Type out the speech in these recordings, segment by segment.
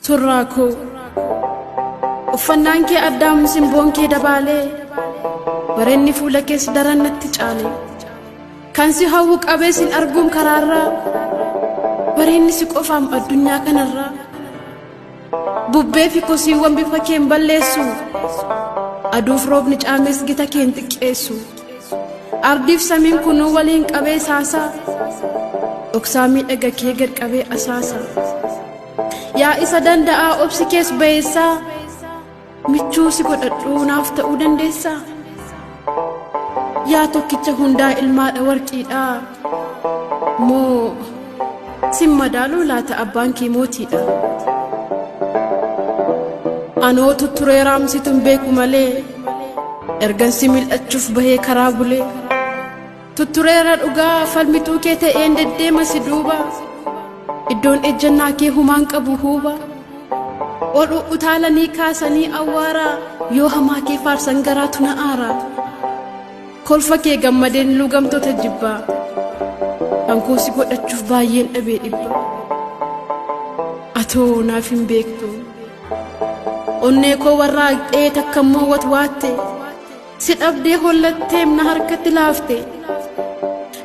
Surraakoo uffannaan kee addaam simboon kee dabaalee bareenni fuula kees daran natti caale kan si hawwu qabee sin arguum karaarraa bareenni si qofaam addunyaa kanarraa bubbee fi kosiiwwan bifa keen balleessu aduuf roobni caamees gita keen xiqqeessu ardiif samiin kunuu waliin qabee saasaa dhoksaa miidhaga kee gad qabee asaasa yaa isa danda'aa obsi kees bayeessaa michuu si godhadhuu naaf ta'uu dandeessaa yaa tokkicha hundaa ilmaadha warqiidhaa moo sin madaaluu laata abbaan kee mootiidha anoo tutturee raamsituun beeku malee ergan si mil'achuuf bahee karaa bulee tuttureera dhugaa falmituu kee ta'een deddeema si duuba iddoon ejjannaa kee humaan qabu huuba ol utaalanii kaasanii awwaaraa yoo hamaa kee faarsan garaatu na aaraa kolfa kee gammadeen lugamtoota jibbaa hankoo si godhachuuf baay'een dhabee dhibba atoo naaf hin beektu onnee koo warraaqxee takkammoo watwaatte si dhabdee hollatteem na harkatti laafte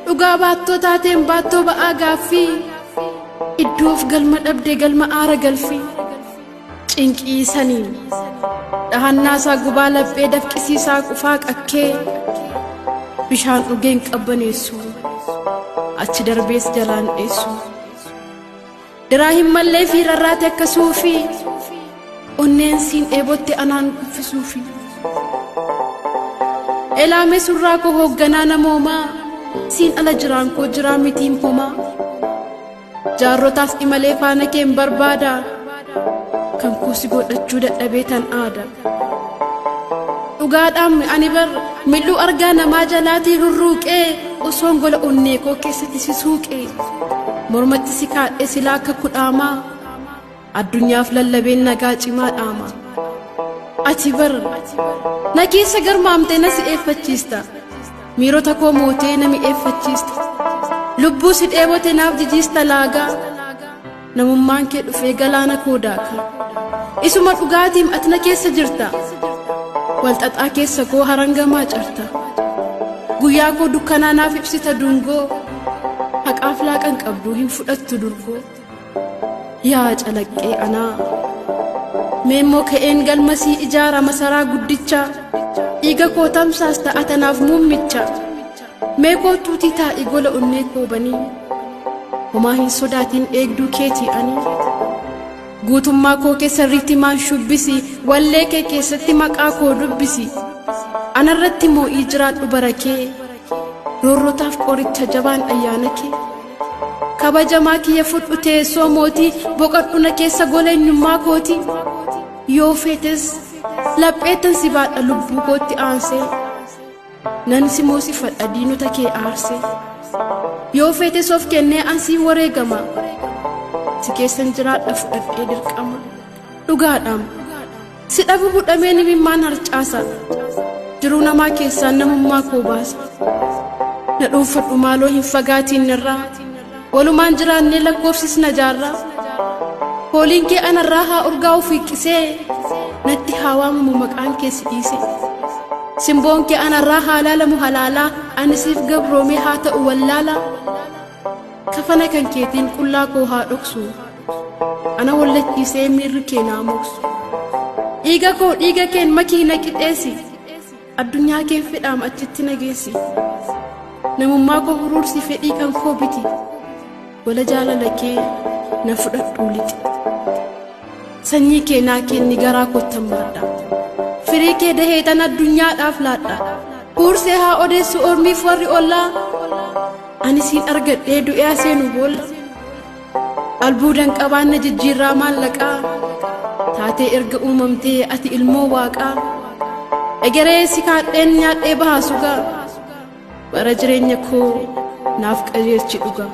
dhugaa baattoo taateen baattoo ba'aa gaaffii iddoof galma dhabdee galma aara galfii cinqii saniin dhahannaasaa gubaa laphee dafqisiisaa qufaa qakkee bishaan dhugeen qabbaneessu achi darbees jalaan dheessu diraa hin mallee fi rarraate akkasuufi onneen siin dheebotte anaan uffisuufi elaame surraa koo hoogganaa namoomaa siin ala jiraan koo jiraa mitiin homaa jaarrotaas imalee faana keen barbaada kan koo si godhachuu dadhabee tan aada dhugaadhaan ani bar mil'uu argaa namaa jalaatii rurruuqee osoon gola onnee koo keessatti si suuqee mormatti si kaadhee silaa akka kudhaamaa addunyaaf lallabeen nagaa cimaa dhaama ati bar na keessa garmaamtee na si eeffachiista miirota koo mootee na mi'eeffachiista lubbuu si dheebote naaf jijiista laagaa namummaan kee dhufee galaana koo daaka isuma dhugaatiim ati na keessa jirta walxaxaa keessa koo harangamaa carta guyyaa koo dukkanaa naaf ibsita dungoo haqaaf laaqan qabduu hin fudhattu durgoo yaa calaqqee anaa meemmoo ka'een galmasii ijaara masaraa guddicha dhiiga koo tamsaas ta'a tanaaf muummicha mee koo tuutii taa'ii gola onnee koo banii homaa hin sodaatiin eegduu keetii ani guutummaa koo keessa rittimaan shubbisi wallee kee keessatti maqaa koo dubbisi anarratti moo'ii jiraadhu barakee roorrotaaf qoricha jabaan ayyaana kee kabajamaa kiyya fudhu teessoo mootii boqodhu na keessa gola eenyummaa kooti yoo feetes lapheetan si baadha lubbuu kootti aansee nan si moosifadha diinota kee aarsee yoo feetes of kennee ansiin wareegama si keessan jiraadha fudhadhee dirqama dhugaadhaan si dhabu budhamee nimimmaan harcaasa jiruu namaa keessaan namummaa koo baasa na dhuunfadhu maaloo hin fagaatiin irraa walumaan jiraannee lakkoofsisna jaarraa hooliin kee anarraa haa urgaa'u fiiqqisee natti haa waamamu maqaan kee si dhiise simboon kee anarraa haa laalamu halaalaa ani siif gabroomee haa ta'u wallaalaa kafana kan keetiin qullaa koo haa dhoksu ana wallachiisee miirri kee naa moksu dhiiga koo dhiiga keen makii na qixeessi addunyaa keen fedhaam achitti na geessi namummaa koo huruursi fedhii kan koo biti gola jaalala kee na fudhadhuu lixi sanyii kee naa kenni garaa kottammaadha firii kee daheetan addunyaadhaaf laadha huursee haa odeessu ormiif warri ollaa ani siin argadhee du'ee seenu boolla albuudan qabaan na jijjiirraa maallaqaa taatee erga uumamtee ati ilmoo waaqaa egeree si kaadheen nyaadhee bahaa sugaa bara jireenya koo naaf qajeelchi dhugaa